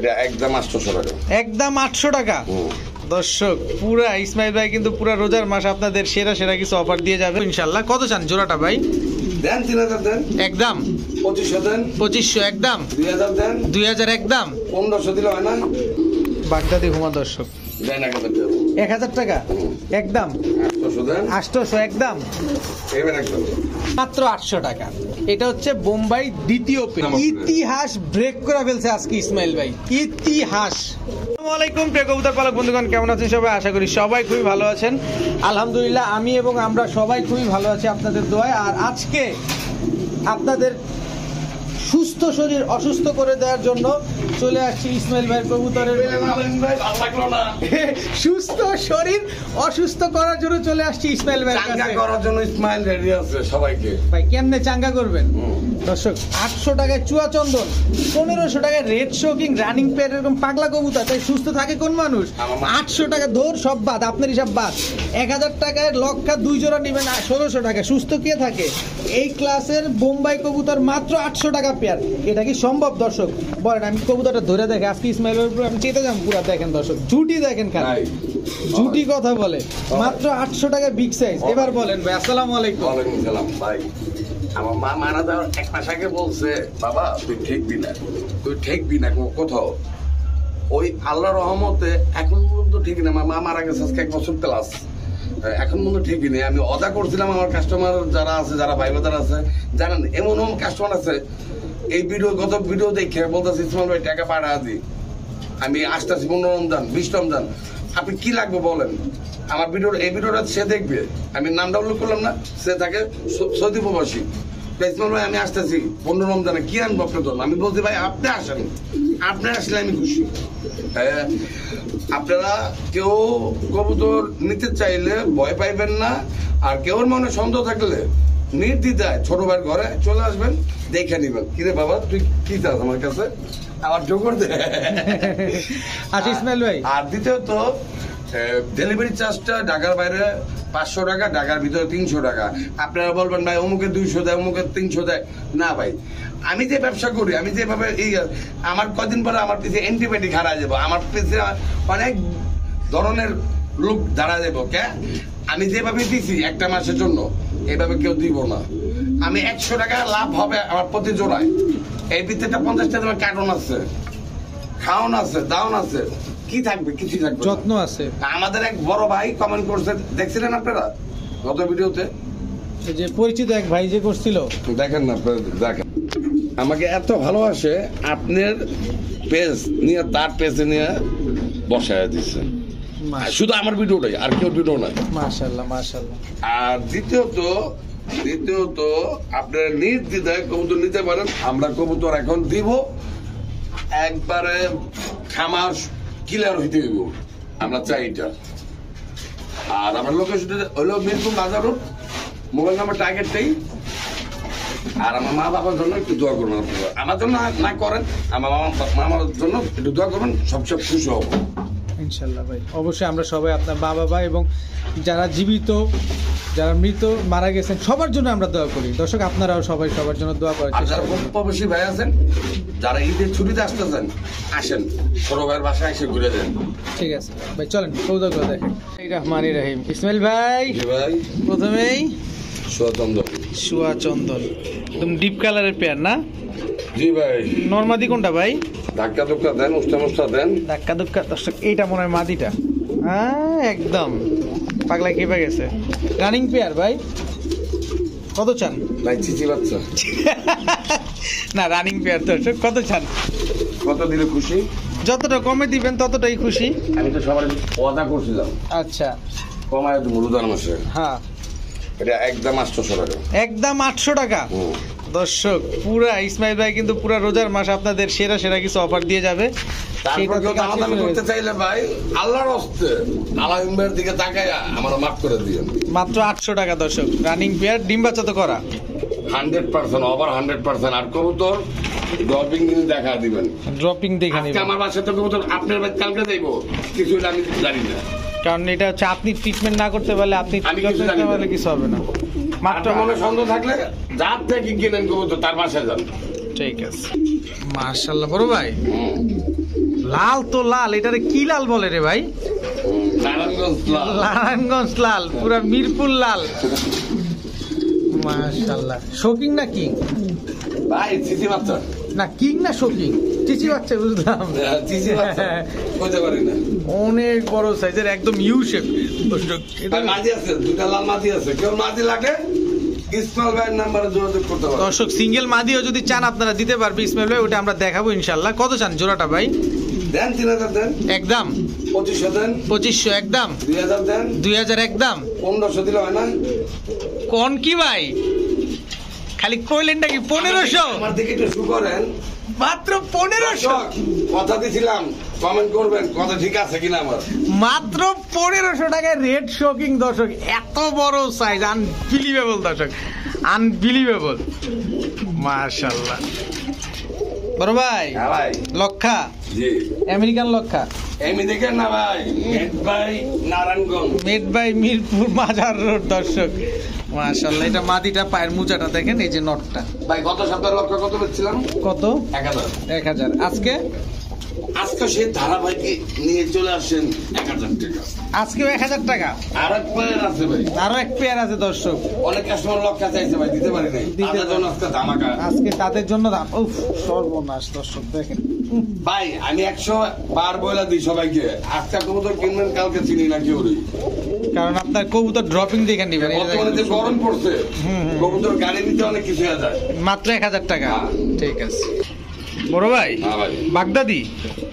এটা একদম 800 টাকা। একদম 800 টাকা। দর্শক পুরা ইসমাইল ভাই কিন্তু পুরা রোজার মাস আপনাদের সেরা সেরা কিছু অফার দিয়ে যাবে ইনশাআল্লাহ। কত চান জোড়াটা ভাই? দেন 3000 দেন। একদম 2500 দেন। 2500 একদম। 2000 দেন। 2000 একদম। 1500 দিলে হয় না? বাগদাদি হুমা দর্শক দেন 1000 টাকা। 1000 টাকা একদম। 800 দেন। 800 একদম। এবার একদম মাত্র 800 টাকা। এটা হচ্ছে বোম্বাই দ্বিতীয় পেজ। ইতিহাস ব্রেক করে ফেলছে আজকে ইসমাইল ভাই, ইতিহাস। আসসালামু আলাইকুম প্রিয় কবুতর পালক বন্ধুগণ, কেমন আছেন সবাই? আশা করি সবাই খুবই ভালো আছেন। আলহামদুলিল্লাহ আমি এবং আমরা সবাই খুবই ভালো আছি আপনাদের দোয়ায়। আর আজকে আপনাদের সুস্থ শরীর অসুস্থ করে দেওয়ার জন্য চলে আসছি ইসমাইল ভাইয়ের কবুতরের সুস্থ শরীর অসুস্থ করার জন্য চলে আসছি ইসমাইল ভাইয়ের কাছে। চাঙ্গা করার জন্য ইসমাইল রেডি আছে সবাইকে। ভাই কেমনে চাঙ্গা করবেন? দর্শক 800 টাকায় চুয়া চন্দন, 1500 টাকায় রেড শোকিং রানিং পেয়ার এরকম পাগলা কবুতর, তাই সুস্থ থাকে কোন মানুষ? 800 টাকা ধর সব বাদ, আপনার হিসাব বাদ। 1000 টাকায় লক্ষা 2 জোড়া নেবেন 1600 টাকা, সুস্থ কে থাকে? এই ক্লাসের বোম্বাই কবুতর মাত্র 800 টাকা পেয়ার। এটা কি সম্ভব দর্শক বলেন? আমি কবুতরটা ধরে দেখে আজকে ইসমাইলের উপর আমি চেতে যাম পুরা। দেখেন দর্শক জুটি দেখেন খালি জুটি কথা বলে মাত্র 800 টাকা বিগ সাইজ। এবার বলেন ভাই। আসসালামু আলাইকুম। ওয়ালাইকুম সালাম ভাই। আমার মা মারা যাওয়ার 1 মাস আগে বলছে, বাবা তুই ঠেকবি না, তুই ঠেকবি না কোথাও। ওই আল্লাহর রহমতে এখন পর্যন্ত ঠিক না। আমার মা মারা গেছে আজকে 1 বছর প্লাস, এখন পর্যন্ত ঠিকই নেই। আমি অদা করছিলাম। আমার কাস্টমার যারা আছে, যারা ভাই বাজার আছে, জানেন এমন কাস্টমার আছে এই ভিডিও গত ভিডিও দেখে বলতেছে ইসমাইল ভাই টাকা পাঠা দি, আমি আসতেছি 15 রমজান 20 রমজান, আপনি কি লাগবে বলেন। আমার ভিডিও এই ভিডিওটা সে দেখবে, আমি নামটা উল্লেখ করলাম না, সে থাকে সৌদি প্রবাসী। ইসমাইল ভাই আমি আসতেছি 15 রমজানে, কি আনবো আপনার জন্য? আমি বলছি ভাই আপনি আসেন, আপনি আসলে আমি খুশি। আপনারা কেউ কবুতর নিতে চাইলে ভয় পাইবেন না। আর কেউর মনে সন্দেহ থাকলে নির্দ্বিধায় ছোট ভাইয়ের ঘরে চলে আসবেন, দেখে নিবেন। কিরে বাবা তুই কি চাস আমার কাছে? আমার জোকর দে। আচ্ছা ইসমাইল ভাই, আর দ্বিতীয়ত ডেলিভারি চার্জটা ঢাকার বাইরে 500 টাকা, ঢাকার ভিতরে 300 টাকা। আপনারা বলবেন ভাই অমুকে 200 দেয়, অমুকে 300 দেয়। না ভাই, আমি যে ব্যবসা করি, আমি যেভাবে আমার কদিন পরে আমার পিছিয়ে অ্যান্টিবায়োটিক হারা যাবো, আমার পিছিয়ে অনেক ধরনের লোক দাঁড়া যাবো। কে আমি যেভাবে দিছি একটা মাসের জন্য, এভাবে কেউ দিব না। আমি 100 টাকা লাভ হবে আমার প্রতি জোড়ায়। এই ভিতরে 50টা তোমার কার্টন আছে, খাওয়ান আছে, দাওন আছে, কি থাকবে? কিছু থাকবে, যত্ন আছে। আমাদের এক বড় ভাই কমেন্ট করছে, দেখছিলেন আপনারা গত ভিডিওতে? এই যে পরিচিত এক ভাই যে করছিল, দেখেন না, দেখেন আমাকে এত ভালোবাসে, আপনার পেজ নিয়ে তার পেজে নিয়ে বসায় দিচ্ছে। শুধু আমার ভিডিওটাই, আর কেউ ভিডিও নাই। মাশাআল্লাহ মাশাআল্লাহ। আর দ্বিতীয়ত আপনারা নির্দ্বিধায় কবুতর নিতে পারেন। আমরা কবুতর এখন দিব, একবারে খামার ক্লিয়ার হইতে দিব, আমরা চাই এটা। আর আমার লোকেশন হলো মিরপুর বাজার রোড, মোবাইল নাম্বার টার্গেটটাই। আর আমার মা বাবার জন্য একটু দোয়া করবেন আপনারা, আমার জন্য না করেন, আমার মামার জন্য একটু দোয়া করবেন, সবচেয়ে খুশি হব ইনশাল্লাহ ভাই। অবশ্যই আমরা সবাই আপনার বাবা এবং যারা জীবিত, যারা মৃত মারা গেছেন সবার জন্য আমরা দোয়া করি। দর্শক আপনারাও সবাই সবার জন্য দোয়া করার চেষ্টা করুন। প্রবাসী ভাই আছেন, যারা ঈদের ছুটিতে আসতেছেন, আসেন ছোট ভাইয়ের বাসায় এসে ঘুরে দেন। ঠিক আছে ভাই, চলেন কবুতর করে দেখেন। রহমানির রহিম। ইসমাইল ভাই ভাই প্রথমেই সুয়া চন্দন একদম ডিপ কালারের পেয়ার না? জি ভাই। নরমাদি কোনটা ভাই? ধাক্কা ধুক্কা দেন, উষ্টা দেন। ধাক্কা ধুক্কা দর্শক এইটা মনে হয় মাদিটা। হ্যাঁ একদম পাগলা কেঁপে গেছে। রানিং পেয়ার ভাই, কত চান ভাই? চিচি বাচ্চা না, রানিং পেয়ার দর্শক কত চান? কত দিলে খুশি? যতটা কমে দিবেন ততটাই খুশি। আমি তো সবার ওয়াদা করছিলাম। আচ্ছা কমায় দেবো রোজার মাসে। হ্যাঁ এটা একদম 800 টাকা। একদম 800 টাকা। দর্শক পুরা ইসমাইল ভাই কিন্তু পুরা রোজার মাস আপনাদের সেরা সেরা কিছু অফার দিয়ে যাবে। করতে চাইলে ভাই আল্লাহর হস্তে আল্লাহর দিকে তাকায় আমার মাফ করে দিয়েন। মাত্র 800 টাকা দর্শক, রানিং পেয়ার, ডিম বাচ্চা তো করা 100%, ওভার 100%। আর কবুতর ড্রপিং কিন্তু দেখা দিবেন, ড্রপিং দেখে নিবেন। আমার বাসায় তো কবুতর আপনার কালকে যাইবো, কিছু আমি জানি না, কারণ এটা হচ্ছে আপনি ট্রিটমেন্ট না করতে পারলে, আপনি কিছু হবে না। মাত্র মনে সন্দেহ থাকলে যার থেকে কিনেন কবুতর তার বাসায় যান। ঠিক আছে মাশাআল্লাহ। বড় ভাই লাল তো লাল, এটারে কি লাল বলে রে ভাই? নারায়ণগঞ্জ লাল। নারায়ণগঞ্জ লাল, পুরা মিরপুর লাল। মাশাআল্লাহ। শোকিং না কিং? ভাই চিচি বাচ্চা না কিং না শোকিং? চিচি বাচ্চা, বুঝলাম। চিচি বাচ্চা কইতে পারি না। অনেক বড় সাইজের, একদম ইউ শেপ। ভাই মাঝি আছে, দুটা লাল মাঝি আছে, কেউ মাঝি লাগে ইসমাইল ভাইয়ের নাম্বারে যোগাযোগ করতে পারে। দর্শক সিঙ্গেল মাদিও যদি চান আপনারা দিতে পারবে ইসমাইল ভাই, ওটা আমরা দেখাবো ইনশাল্লাহ। কত চান জোড়াটা ভাই? দেন 3000 দেন, একদম 2500 দেন, 2500 একদম, 2000 দেন, 2000 একদম। 1500 দিলে হয় না? কোন কি ভাই, খালি কইলেন নাকি 1500? আমার দিকে একটু শু করেন। মাত্র 1500? কথা দিছিলাম কমেন্ট করবেন কথা ঠিক আছে কিনা আমার। মাত্র 1500 টাকায় রেড শোকিং দর্শক, এত বড় সাইজ, আনবিলিভেবল দর্শক, আনবিলিভেবল। মাশাআল্লাহ। বড় ভাই, হ্যাঁ ভাই। লক্ষা, জি আমেরিকান লক্ষা, এমনি দেখেন না ভাই, made by Narayanganj. Made by Mirpur Mazar road দর্শক। মাশাআল্লাহ। এটা মাদিটা, পায়ের মোজাটা দেখেন, এই যে নটটা। ভাই গত সপ্তাহে লক্ষ্য কত বেচছিলাম? কত? 1000। 1000। আজকে? আজকে সেই ধারাবাহিক নিয়ে চলে আসছেন 1000 টাকা। আজকেও 1000 টাকা। আর এক পেয়ার আছে ভাই, আরো এক পেয়ার আছে দর্শক। অনেক কাস্টমার লক্ষ্য চাইছে ভাই, দিতে পারি নাই। দিতে তাদের জন্য আজকে ধামাকা। আজকে তাদের জন্য দাম। উফ, সর্বনাশ দর্শক দেখেন। ভাই আমি 100 বার বইলা দিই সবাইকে, আজকে কবুতর কিনবেন কালকে চিনি না কেউ। কারণ আপনার কবুতর ড্রপিং দেখে নিবেন। বর্তমানে যে গরম পড়ছে, হুম। কবুতর গাড়ি নিতে অনেক কিছু হয়ে যায়। মাত্র 1000 টাকা। হ্যাঁ। ঠিক আছে বড় ভাই। হ্যাঁ ভাই। বাগদাদি,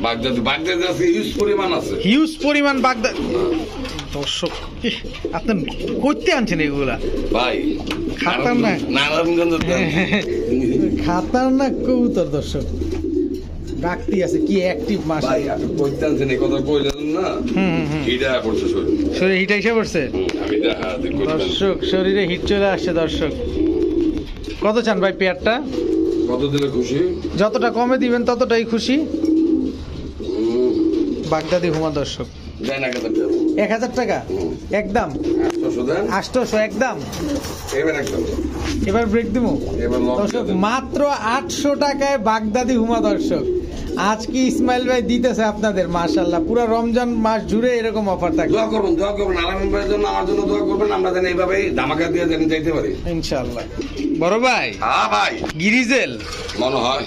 বাগদাদি আছে, হিউজ পরিমাণ আছে। হিউজ পরিমাণ বাগদাদি দর্শক। আপনি করতে আনছেন এগুলা ভাই খাতারনাক। নারায়ণগঞ্জ খাতারনাক কবুতর দর্শক। ডাকতি আছে কি অ্যাক্টিভ মাস। ভাই আপনি কইতে আনছেন এই কথা কইলেন না, এটা পড়ছে শরীরে হিট এসে পড়ছে আমি দেখা দর্শক, শরীরে হিট চলে আসছে দর্শক। কত চান ভাই পেয়ারটা? কত দিলে খুশি? যতটা কমে দিবেন ততটাই খুশি। বাগদাদি হুমা দর্শক, দেন 1000 টাকা একদম। 800 দেন, 800 একদম। এবার একদম এবার ব্রেক দিব এবার লক দর্শক। দেন। মাত্র 800 টাকায় বাগদাদি হুমা দর্শক। আজকে ইসমাইল ভাই দিতেছে আপনাদের। মাশাআল্লাহ, পুরো রমজান মাস জুড়ে এরকম অফার থাকবে। দোয়া করবেন নারায়ণ ভাইয়ের জন্য, আমার জন্য দোয়া করবেন। আমরা যেন এইভাবেই ধামাকা দিয়ে যেন যাইতে পারি ইনশাআল্লাহ। বড় ভাই, হ্যাঁ ভাই গিরিজেল মনে হয়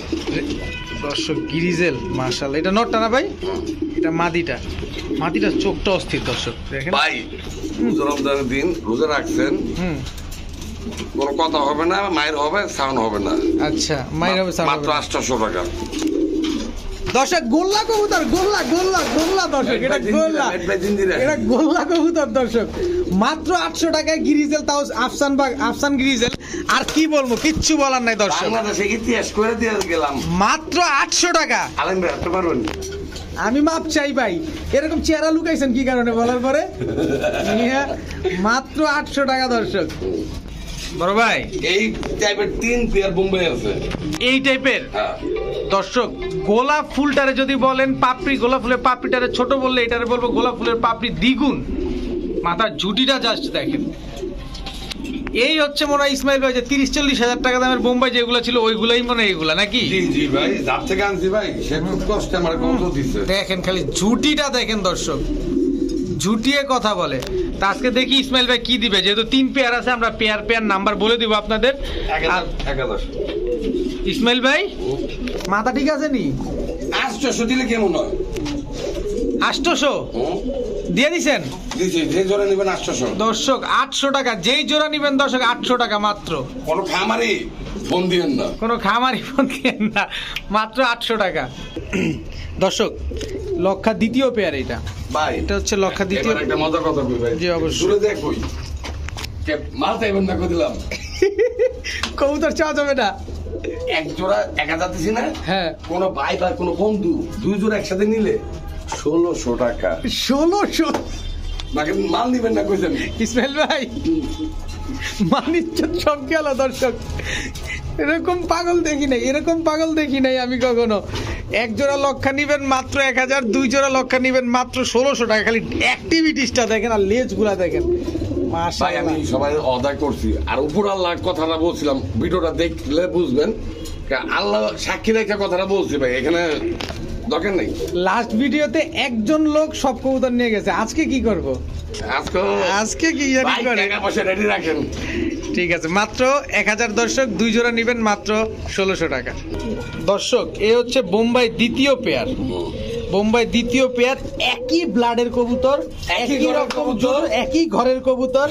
দর্শক, গিরিজেল মাশাআল্লাহ। এটা নটটা না ভাই? এটা মাদিটা। মাদিটার চোখটা অস্থির দর্শক দেখেন ভাই। রমজানের দিন রোজা রাখছেন, হুম। কোনো কথা হবে না, মায়ের হবে, সাউন্ড হবে না। আচ্ছা, মাইর হবে মাত্র 800 টাকা দর্শক। গোল্লা কবুতর, গোল্লা গোল্লা গোল্লা দর্শক, এটা গোল্লা, এটা গোল্লা কবুতর দর্শক। মাত্র 800 টাকায় গিরিজেল, তাও আফসান গিরিজেল। আর কি বলবো, কিচ্ছু বলার নাই দর্শক। বাংলাদেশে ইতিহাস করে দিয়ে গেলাম। মাত্র 800 টাকা। আলেম ভাই আপনি পারবেন? আমি মাপ চাই ভাই, এরকম চেহারা লুকাইছেন কি কারণে বলার পরে? মাত্র 800 টাকা দর্শক। বড় ভাই, এই টাইপের 3 পেয়ার বোম্বাই আছে। এই টাইপের হ্যাঁ দর্শক, গোলাপ ফুলটারে যদি বলেন পাপড়ি, গোলাপ ফুলের পাপড়িটারে ছোট বললে এটারে বলবো গোলাপ ফুলের পাপড়ি দ্বিগুণ। মাথার ঝুটিটা জাস্ট দেখেন। এই হচ্ছে মনে হয় ইসমাইল ভাই যে 30-40 হাজার টাকা দামের বোম্বাই যেগুলো ছিল ওইগুলাই মনে হয় এগুলা নাকি? জি জি ভাই, যার থেকে আনছি ভাই সে খুব কষ্ট আমার কত দিচ্ছে। দেখেন খালি ঝুটিটা দেখেন দর্শক, ঝুটিয়ে কথা বলে। তা আজকে দেখি ইসমাইল ভাই কি দিবে, যেহেতু 3 পেয়ার আছে আমরা পেয়ার নাম্বার বলে দিব আপনাদের। আর 1000 ইসমাইল ভাই মাথা ঠিক আছে নি? 800 দিলে কেমন হয়? 800 দিয়ে দিছেন দিছি, যে জোড়া নেবেন 800। দর্শক 800 টাকা, যেই জোড়া নিবেন দর্শক 800 টাকা মাত্র। কোনো খামারি ফোন দিয়েন না, কোনো খামারি ফোন দিয়েন না, মাত্র 800 টাকা। দর্শক লক্ষা দ্বিতীয় পেয়ার এটা ভাই। এটা হচ্ছে লক্ষা দ্বিতীয়। এবার একটা মজার কথা কই ভাই। জি, অবশ্যই। দূরে দেখ কই কে মাল চাইবেন না কই দিলাম। কবুতর চাওয়া যাবে না। এক জোড়া 1000 দিছি না? হ্যাঁ, কোনো ভাই বা কোনো বন্ধু 2 জোড়া একসাথে নিলে 1600 টাকা। 1600। বাকি মাল নিবেন না কইছেন। ইসমাইল ভাই মানিজ্জত সব গেল দর্শক। এরকম পাগল দেখি নাই, এরকম পাগল দেখি নাই আমি কখনো। এক জোড়া লক্ষা নিবেন মাত্র 1000, 2 জোড়া লক্ষা নিবেন মাত্র 1600 টাকা। খালি অ্যাক্টিভিটিসটা দেখেন আর লেজ গুলা দেখেন। ভাই আমি মাশাআল্লাহ। সবাই অদা করছি, আর উপর আল্লাহ কথাটা বলছিলাম, ভিডিওটা দেখলে বুঝবেন। আল্লাহ সাক্ষী রেখে কথাটা বলছি ভাই, এখানে দরকার নেই। লাস্ট ভিডিওতে একজন লোক সব কবুতর নিয়ে গেছে, আজকে কি করব? আজকে কি জানি ভাই করে। টাকা পয়সা রেডি রাখেন। ঠিক আছে, মাত্র 1000 দর্শক, 2 জোড়া নেবেন মাত্র 1600 টাকা। দর্শক এই হচ্ছে বোম্বাই দ্বিতীয় পেয়ার, বোম্বাই দ্বিতীয় পেয়ার, একই ব্লাডের কবুতর, একই রকম জোড়, একই ঘরের কবুতর,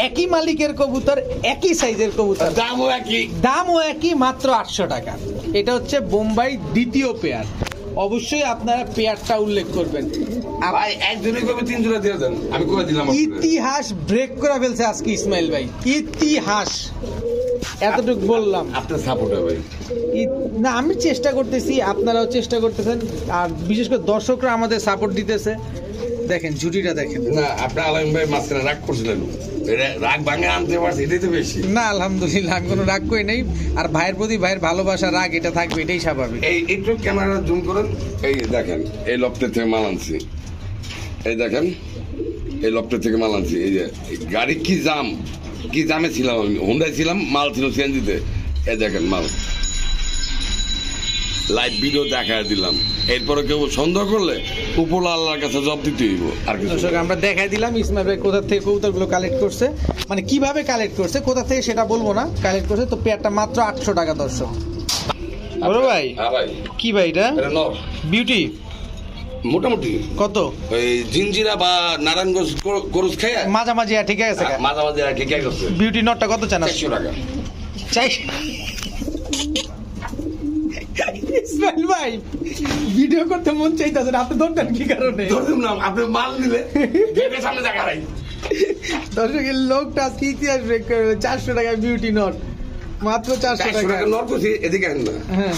একই মালিকের কবুতর, একই সাইজের কবুতর, দামও একই, দামও একই, মাত্র 800 টাকা। এটা হচ্ছে বোম্বাই দ্বিতীয় পেয়ার। অবশ্যই আপনারা পেয়ারটা উল্লেখ করবেন। ভাই একজনই কবে 3 জোড়া দিয়ে দেন, আমি করে দিলাম। ইতিহাস ব্রেক করে ফেলছে আজকে ইসমাইল ভাই, ইতিহাস। এতটুকু বললাম, আপনার সাপোর্টে ভাই। না আমি চেষ্টা করতেছি, আপনারাও চেষ্টা করতেছেন, আর বিশেষ করে দর্শকরা আমাদের সাপোর্ট দিতেছে। দেখেন জুটিটা দেখেন। না আপনি আলম ভাই মাঝখানে রাগ করছিলেন, রাগ ভাঙে আনতে পারছে, এটাই তো বেশি। না আলহামদুলিল্লাহ আমি কোনো রাগ করি নেই, আর ভাইয়ের প্রতি ভাইয়ের ভালোবাসা রাগ এটা থাকবে, এটাই স্বাভাবিক। এই একটু ক্যামেরা জুম করেন, এই দেখেন এই লফটের থেকে মাল আনছি, এই দেখেন এই লফটের থেকে মাল আনছি। এই যে গাড়ি কি জামে ছিলাম, আমি হোন্ডায় ছিলাম, মাল ছিল সিএনজিতে। এই দেখেন মাল, লাইভ ভিডিও দেখা দিলাম। এরপরে কেউ সন্দেহ করলে উপরওয়ালা আল্লাহর কাছে জবাব দিতে হইব। আর কিছু দর্শক আমরা দেখাই দিলাম ইসমাইল ভাই কোথা থেকে কবুতরগুলো কালেক্ট করছে, মানে কিভাবে কালেক্ট করছে, কোথা থেকে সেটা বলবো না, কালেক্ট করছে। তো পেয়ারটা মাত্র 800 টাকা দর্শক। বড় ভাই হ্যাঁ ভাই, কি ভাই এটা? এটা নর বিউটি মোটামুটি কত? ওই জিঞ্জিরা বা নারায়ণগঞ্জ গরুজ খেয়ে মাঝামাঝি ঠিক আছে। মাঝামাঝি ঠিক আছে। বিউটি নটটা কত চান? 400 টাকা। চাই ইসমাইল ভাই ভিডিও করতে মন চাইতেছে না, আপনি ধরতেন কি কারণে? ধরুন না, আপনি মাল নিলে গেটের সামনে দেখা নাই। দর্শকের লোকটা আজকে ইতিহাস ব্রেক করে 400 টাকা বিউটি নট, মাত্র 400 টাকা। নর করছি, এদিকে আন না। হ্যাঁ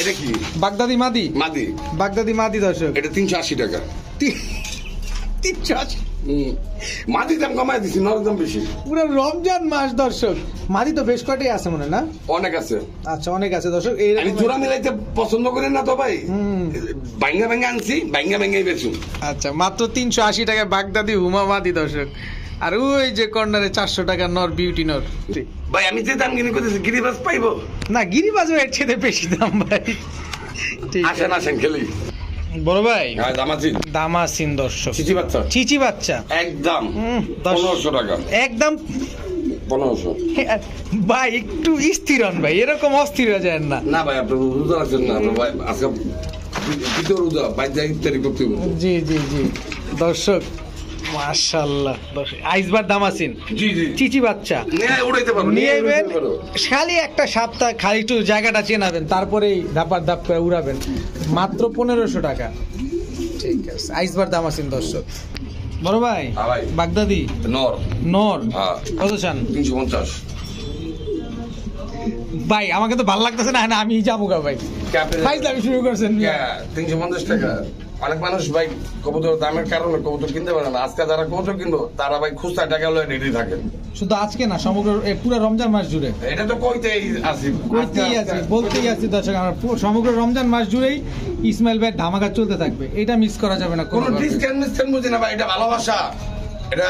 এটা কি? বাগদাদি মাদি, মাদি, বাগদাদি মাদি দর্শক। এটা 380 টাকা। 380 মাদি দাম কমাই দিছি, নর দাম বেশি। পুরো রমজান মাস দর্শক, মাদি তো বেশ কয়টাই আছে মনে না? অনেক আছে। আচ্ছা অনেক আছে দর্শক। আমি জোড়া মিলাইতে পছন্দ করি না তো ভাই, ভাঙ্গা ভাঙ্গা আনছি, ভাঙ্গা ভাঙ্গাই বেচুন। আচ্ছা মাত্র 380 টাকায় বাগদাদি হুমা মাদি দর্শক। আর ওই যে কর্নারে 400 টাকা নর বিউটি নর। ভাই আমি যে দাম কিনে করতেছি, গিরিবাজ পাইবো না? গিরিবাজও এর চেয়ে বেশি দাম ভাই। ঠিক আছে আসেন খেলি। বড় ভাই দামাজি দামাসিন দর্শক, চিচি বাচ্চা, চিচি বাচ্চা একদম 1500 টাকা, একদম 1500। ভাই একটু স্থির হন ভাই, এরকম অস্থির হয়ে যায় না। না ভাই আপনি রোজা আছেন না ভাই, আজকে দ্বিতীয় রোজা, বাইরে যাই ইফতারি করতে হবে। জি জি জি দর্শক মাশাআল্লাহ, আইসবার দামাসিন জি জি চিচি বাচ্চা নিয়ে উড়াইতে পারো, নিয়ে আইবেন, খালি একটা সপ্তাহ খালি একটু জায়গাটা চেনাবেন, তারপরেই ধাপার ধাপ করে উড়াবেন। মাত্র 1500 টাকা। ঠিক আছে, আইসবার দামাসিন দর্শক। বড় ভাই বাগদাদি নর নর কত চান? 350। ভাই আমাকে তো ভালো লাগতেছে না, আমি যাবো গা ভাই, ফাইজলামি শুরু করছেন। 350 টাকা। অনেক মানুষ ভাই কবুতর দামের কারণে কবুতর কিনতে পারে না। আজকে যারা কবুতর কিনবো তারা ভাই খুচরা টাকা লয়ে রেডি থাকে। শুধু আজকে না, সমগ্র পুরো রমজান মাস জুড়ে। এটা তো কইতেই আছি, বলতেই আছি দর্শক, আমরা সমগ্র রমজান মাস জুড়েই ইসমাইল ভাই ধামাকা চলতে থাকবে, এটা মিস করা যাবে না। কোনো ডিসকাউন্ট বুঝি না ভাই, এটা ভালোবাসা, এটা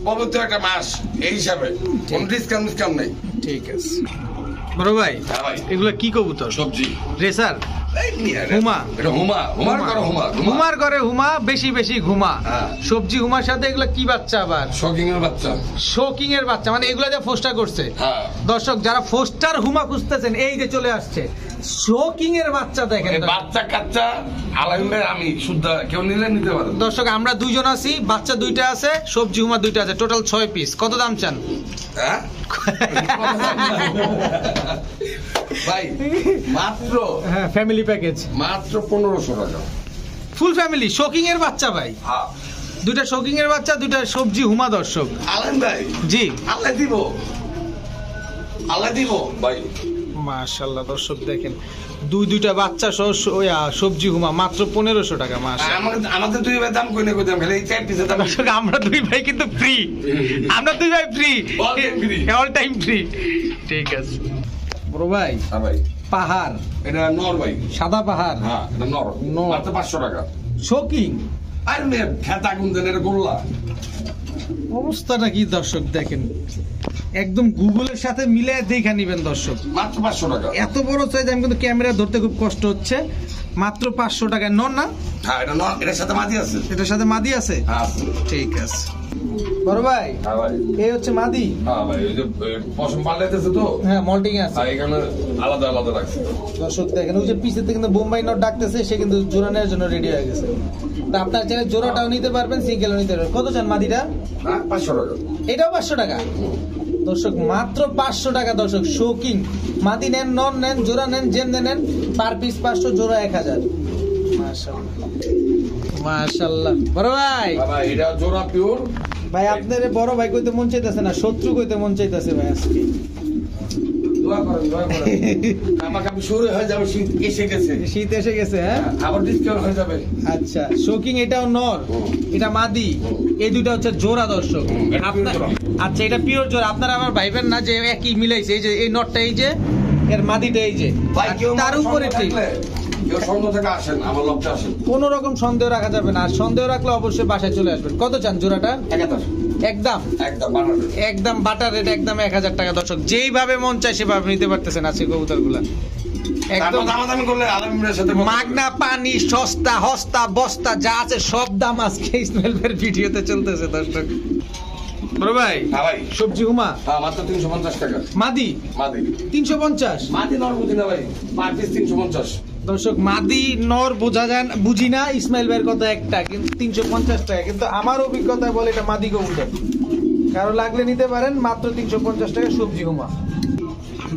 পবিত্র একটা মাস, এই হিসাবে কোনো ডিসকাউন্ট নেই। ঠিক আছে বড় ভাই, এগুলো কি কবুতর? সবজি রেসার হুমা, এটা হুমা, হুমার করে হুমা, হুমার করে হুমা, বেশি বেশি ঘুমা। সবজি হুমার সাথে এগুলো কি বাচ্চা? আবার শোকিং এর বাচ্চা, শোকিং এর বাচ্চা, মানে এগুলো যা ফোস্টার করছে। দর্শক যারা ফোস্টার হুমা খুঁজতেছেন, এই যে চলে আসছে শোকিং এর বাচ্চা। দেখেন বাচ্চা কাচ্চা আলাইমে আমি শুদ্ধ, কেউ নিলে নিতে পারে। দর্শক আমরা দুইজন আছি, বাচ্চা 2টা আছে, সবজি হুমা 2টা আছে, টোটাল 6 পিস। কত দাম চান? হ্যাঁ ভাই মাত্র, হ্যাঁ ফ্যামিলি প্যাকেজ মাত্র 1500 টাকা, ফুল ফ্যামিলি। শোকিং এর বাচ্চা ভাই, 2টা শোকিং এর বাচ্চা, 2টা সবজি হুমা দর্শক। আলাইম ভাই জি আল্লাহ দিব, আল্লাহ দিব ভাই। মাশাআল্লাহ দর্শক দেখেন, 2টা বাচ্চা সহ সবজি হুমা মাত্র 1500 টাকা। মাশাআল্লাহ আমাদের দুই ভাই দাম কই না কই দাম, খালি এই 4 পিসের দাম। দর্শক আমরা 2 ভাই কিন্তু ফ্রি, আমরা 2 ভাই ফ্রি, অল টাইম ফ্রি। ঠিক আছে বড় ভাই, হ্যাঁ ভাই পাহাড়, এটা নর ভাই, সাদা পাহাড়। হ্যাঁ এটা নর, মাত্র 500 টাকা। শোকিং আর মে খেতা গুনদেন, এটা গোল্লা। অবস্থাটা কি দর্শক দেখেন, একদম গুগলের সাথে মিলে দেখে নিবেন দর্শক। মাত্র 500 টাকা। এত বড় সাইজ, আমি কিন্তু ক্যামেরা ধরতে খুব কষ্ট হচ্ছে। মাত্র 500 টাকায় নর না? হ্যাঁ এটা নর, এটার সাথে মাদি আছে। এটার সাথে মাদি আছে? হ্যাঁ আছে। ঠিক আছে বড় ভাই। হ্যাঁ ভাই। এই হচ্ছে মাদি। হ্যাঁ ভাই, ওই যে পশম পাল্টাইতেছে তো। হ্যাঁ মল্টিং আছে। আর এখানে আলাদা আলাদা রাখছে। দর্শক দেখেন ওই যে পিছে থেকে কিন্তু বোম্বাই নট ডাকতেছে, সে কিন্তু জোড়া নেওয়ার জন্য রেডি হয়ে গেছে। তা আপনার চাইলে জোড়াটাও নিতে পারবেন, সিঙ্গেলও নিতে পারবেন। কত চান মাদিটা? হ্যাঁ 500 টাকা। এটাও 500 টাকা দর্শক, মাত্র 500 টাকা দর্শক। শৌকিং মাদি নেন, নন নেন, জোড়া নেন, যেমনে নেন, পার পিস 500, জোড়া 1000। মাশাআল্লাহ মাশাআল্লাহ। বড় ভাই, বাবা এটা জোড়া পিওর ভাই আপনার বড় ভাই কইতে মন চাইতেছে না, শত্রু কইতে মন চাইতেছে ভাই আজকে। দোয়া করেন, দোয়া করেন। আমাকে আমি শুরু হয়ে যাবে, শীত এসে গেছে। শীত এসে গেছে। হ্যাঁ আবার ডিসকাউন্ট হয়ে যাবে। আচ্ছা শৌকিং এটাও নর, এটা মাদি, এই দুটো হচ্ছে জোড়া দর্শক। আচ্ছা এটা পিওর জোড়া। আপনারা আবার ভাইবেন না যে একই মিলাইছে, এই যে এই নটটা এই যে, এর মাদিটা এই যে, তার উপরে ঠিক কেউ সন্দেহ থেকে আসেন, আমার লক্ষ্যে আসেন। কোন রকম সন্দেহ রাখা যাবে না, আর সন্দেহ রাখলে অবশ্যই বাসায় চলে আসবেন। কত চান জোড়াটা? 1000 একদম একদম বানানো। একদম বাটার রেট, একদম 1000 টাকা দর্শক। যেইভাবে মন চায় সেভাবে নিতে পারতেছেন আজকে কবুতরগুলা। একদম দামাদামি করলে আলমিনের সাথে মাগনা পানি, সস্তা হস্তা বস্তা যা আছে সব দাম আজকে ইসমাইল ভাইয়ের ভিডিওতে চলতেছে দর্শক। বড় ভাই, হ্যাঁ ভাই। সবজি হুমা হ্যাঁ মাত্র 350 টাকা। মাদি মাদি 350। মাদি নর বুঝি না ভাই, পার পিস 350। দর্শক মাদি নর বোঝা যায় বুঝি না, ইসমাইল ভাইয়ের কথা একটা, কিন্তু 350 টাকা। কিন্তু আমার অভিজ্ঞতায় বলে এটা মাদি কবুতর, কারো লাগলে নিতে পারেন, মাত্র 350 টাকা সবজি হুমা।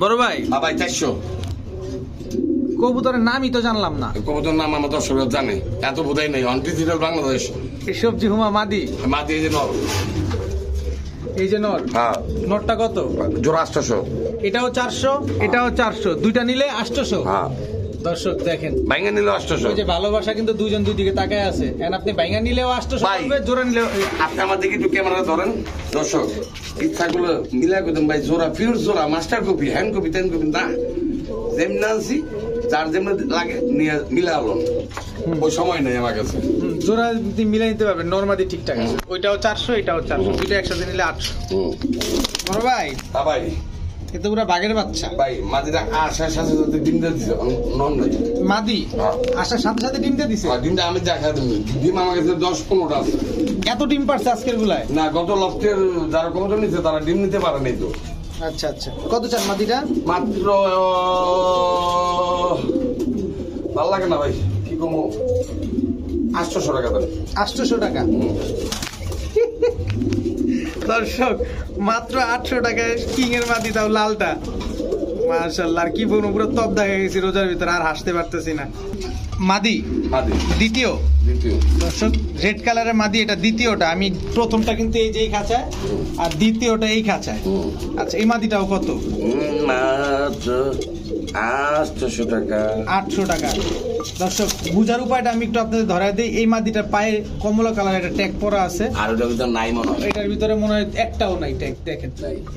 বড় ভাই, হ্যাঁ ভাই 400। কবুতরের নামই তো জানলাম না। কবুতর নাম আমার দর্শকরা জানে, এত বোধাই নেই। On digital Bangladesh. এই সবজি হুমা মাদি, মাদি এই যে নর। এই যে নর। হ্যাঁ নরটা কত? জোড়া 800। এটাও 400, এটাও 400, দুইটা নিলে 800। হ্যাঁ দর্শক দেখেন, বাইঙ্গা নিল 800। ওই যে ভালোবাসা কিন্তু দুজন দুই দিকে তাকায় আছে। এখন আপনি বাইঙ্গা নিলেও 800 ভাই। পড়বে, জোড়া নিলেও। আপনি আমার দিকে একটু ক্যামেরা ধরেন দর্শক, ইচ্ছাগুলো মিলা করতেন ভাই। জোড়া পিওর জোড়া, মাস্টার কপি, হ্যান্ড কপি, তেন কপি না, যেমনি আনছি যার যেমনি লাগে নিয়ে মিলা হলো। ওই সময় নেই আমার কাছে। জোড়া যদি মিলে নিতে পারবেন, নরমাদি ঠিকঠাক আছে। ওইটাও 400, এটাও 400, দুইটা একসাথে নিলে 800। বড় ভাই, হ্যাঁ ভাই। এত পুরো বাঘের বাচ্চা। ভাই মাদিটা আসার সাথে সাথে ডিম দিয়ে দিছে, নন নাই। মাদি হ্যাঁ। আসার সাথে সাথে ডিম দিয়ে দিছে। আর ডিমটা আমি দেখা দিই, ডিম আমার কাছে 10-15টা আছে। এত ডিম পারছে আজকের গুলায়? না, গত লফটের যারা কবুতর নিচ্ছে তারা ডিম নিতে পারে নাই তো। আচ্ছা আচ্ছা, কত চান মাদিটা? মাত্র ভাল লাগে না ভাই, কি কমো, 800 টাকা দেন। 800 টাকা দর্শক, মাত্র 800 টাকায় কিং এর মাদি, তাও লালটা। মাশাআল্লাহ, আর কি বলবো, পুরো তপ দেখা গেছি রোজার ভিতরে, আর হাসতে পারতেছি না। মাদি মাদি দ্বিতীয় দ্বিতীয় দর্শক, রেড কালারের মাদি, এটা দ্বিতীয়টা। আমি প্রথমটা কিন্তু এই যে এই খাঁচায়, আর দ্বিতীয়টা এই খাঁচায়। আচ্ছা এই মাদিটাও কত? মাত্র 800 টাকা। 800 টাকা দর্শক। বুঝার উপায়টা আমি একটু আপনাদের ধরাই দিই। এই মাদিটার পায়ে কমলা কালার একটা ট্যাগ পরা আছে, আর ওটার ভিতর নাই মনে হয়। এটার ভিতরে মনে হয় একটাও নাই ট্যাগ। দেখেন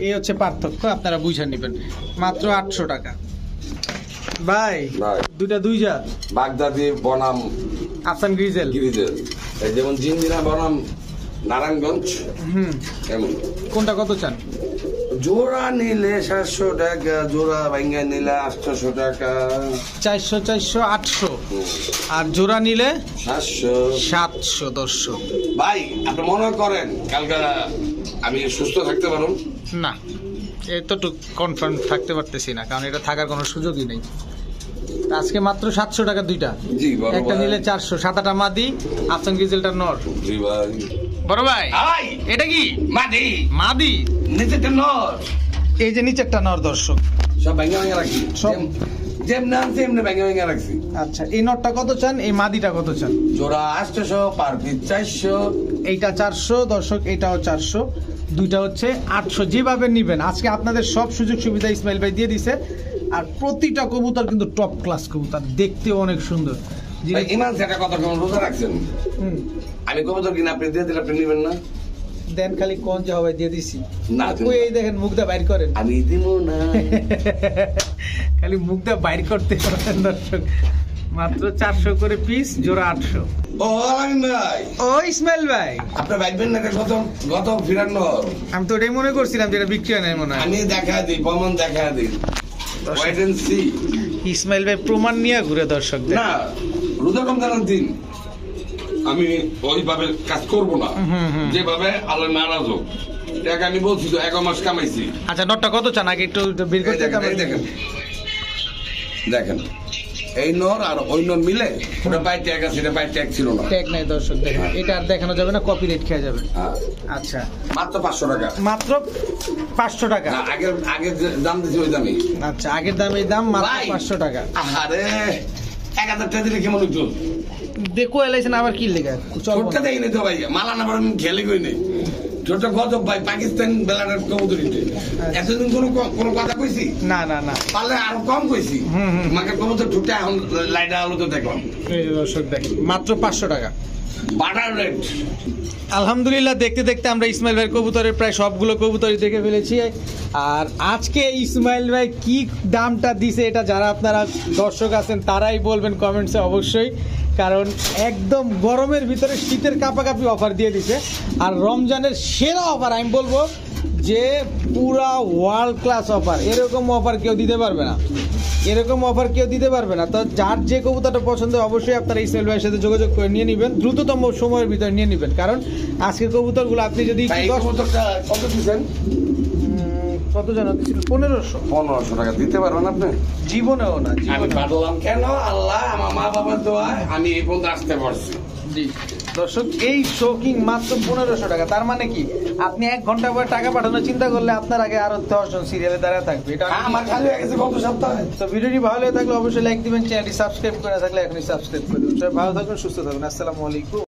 এই হচ্ছে পার্থক্য, আপনারা বুঝে নেবেন। মাত্র 800 টাকা ভাই। ভাই দুইটা দুই জাত, বাগদাদি বনাম আফসান গ্রিজেল। গিরিজেল, এই যেমন জিন্দিনা বনাম নারায়ণগঞ্জ, এমন। কোনটা কত চান? জোড়া নিলে 700 টাকা, জোড়া ভাঙ্গা নিলে 800 টাকা। 400 400 800, আর জোড়া নিলে 700 700 দর্শক। ভাই আপনি মনে করেন কালকে আমি সুস্থ থাকতে পারুন? না, এতটুকু কনফার্ম থাকতে পারতেছি না, কারণ এটা থাকার কোনো সুযোগই নেই। আজকে মাত্র 700 টাকা দুইটা। জি বড় একটা ভাই। নিলে 400, 7টা মাদি, আফসান গ্রিজেলটা নর। জি ভাই। বড় ভাই, ভাই এটা কি মাদি মাদি? নিচেতে নর, এই যে নিচেরটা নর দর্শক। সব ভাঙ্গা ভাঙ্গা রাখছি, সব? যেমন আনছি এমনি ভাঙ্গা ভাঙ্গা রাখছি। আচ্ছা এই নরটা কত চান? এই মাদিটা কত চান? জোড়া 800, পার পিস 400। এইটা 400 দর্শক, এটাও 400, দুইটা হচ্ছে 800। যেভাবে নিবেন আজকে আপনাদের সব সুযোগ সুবিধা ইসমাইল ভাই দিয়ে দিছে। আর প্রতিটা কবুতর কিন্তু টপ ক্লাস কবুতর, দেখতেও অনেক সুন্দর। ভাই ইমান সেটা কথা কেমন রোজা রাখছেন? হুম, আমি কবুতর কিনা আপনি দিয়ে দিলে আপনি নেবেন না? দেন খালি কোন যে হবে দিয়ে দিছি। না, ওই এই দেখেন মুখটা বাইর করেন, আমি দিব না। খালি মুখটা বাইর করতে পারেন দর্শক। মাত্র 400 করে পিস, জোড়া 800। ও আলামিন ভাই, ও ইসমাইল ভাই, আপনি বাইবেন না এটা গত ফিরানো? আমি তো এটাই মনে করছিলাম যে এটা বিক্রি হয় নাই মনে হয়। আমি দেখা দিই, প্রমাণ দেখা দিই। Wait and see. ইসমাইল ভাই প্রমাণ নিয়ে ঘুরে দর্শকদের। না, রোজা রমজানের দিন আমি ওইভাবে কাজ করব না, যেভাবে আল্লাহ নারাজ হোক। টাকা আমি বলছি তো 1 মাস কামাইছি। আচ্ছা, নটটা কত চান আগে একটু বের করতে? দেখেন এই নর আর ওই নর মিলে ওটা পাই ট্যাগ আছে, এটা পাই ট্যাগ ছিল না। ট্যাগ নাই দর্শক, দেখেন এটা আর দেখানো যাবে না, কপিরাইট খেয়ে যাবে। আচ্ছা, মাত্র 500 টাকা। মাত্র 500 টাকা? আগে দাম দিছি ওই দামই। আচ্ছা, আগের দাম এই দাম, মাত্র 500 টাকা। আরে 1000 টাকা দিলে কেমন হতো? দেখো এলাইছেন আবার কি লেখা? ছোটটা দেই না তো ভাই, মালা না আমি খেলে কই নাই। ছোট কত ভাই, পাকিস্তান বেলার কবুতরিতে এতদিন কোনো কথা কইছি না না না, পারলে আরো কম কইছি। মাকে কবুতর ঠুকটা এখন লাইটা আলো তো দেখো। এই যে দর্শক দেখেন, মাত্র 500 টাকা বাটার রেট। আলহামদুলিল্লাহ, দেখতে দেখতে আমরা ইসমাইল ভাইয়ের কবুতরের প্রায় সবগুলো কবুতরই দেখে ফেলেছি। আর আজকে ইসমাইল ভাই কি দামটা দিছে, এটা যারা আপনারা দর্শক আছেন তারাই বলবেন কমেন্টসে অবশ্যই, কারণ একদম গরমের ভিতরে শীতের কাপাকাপি অফার দিয়ে দিছে। আর রমজানের সেরা অফার আমি বলবো যে পুরা ওয়ার্ল্ড ক্লাস অফার, এরকম অফার কেউ দিতে পারবে না, এরকম অফার কেউ দিতে পারবে না। তো যার যে কবুতরটা পছন্দ অবশ্যই আপনারা ইসমাইল ভাইয়ের সাথে যোগাযোগ করে নিয়ে নেবেন, দ্রুততম সময়ের ভিতরে নিয়ে নেবেন, কারণ আজকের কবুতরগুলো আপনি যদি কত দিচ্ছেন? কত জানা দিচ্ছিল? 1500 টাকা দিতে পারবেন আপনি? জীবনেও না। আমি পারলাম কেন? আল্লাহ আমার মা বাবার দোয়ায় আমি এই পর্যন্ত আসতে পারছি। জি দর্শক, এই শৌকিং মাত্র 1500 টাকা। তার মানে কি, আপনি 1 ঘন্টা পরে টাকা পাঠানোর চিন্তা করলে আপনার আগে আরো 10 জন সিরিয়ালে দাঁড়ায় থাকবে। এটা আমার খালি হয়ে গেছে গত সপ্তাহে। তো ভিডিওটি ভালো লেগে থাকলে অবশ্যই লাইক দিবেন, চ্যানেলটি সাবস্ক্রাইব করে না থাকলে এখনই সাবস্ক্রাইব করে দিবেন। সবাই ভালো থাকুন, সুস্থ থাকুন, আসসালামু আলাইকুম।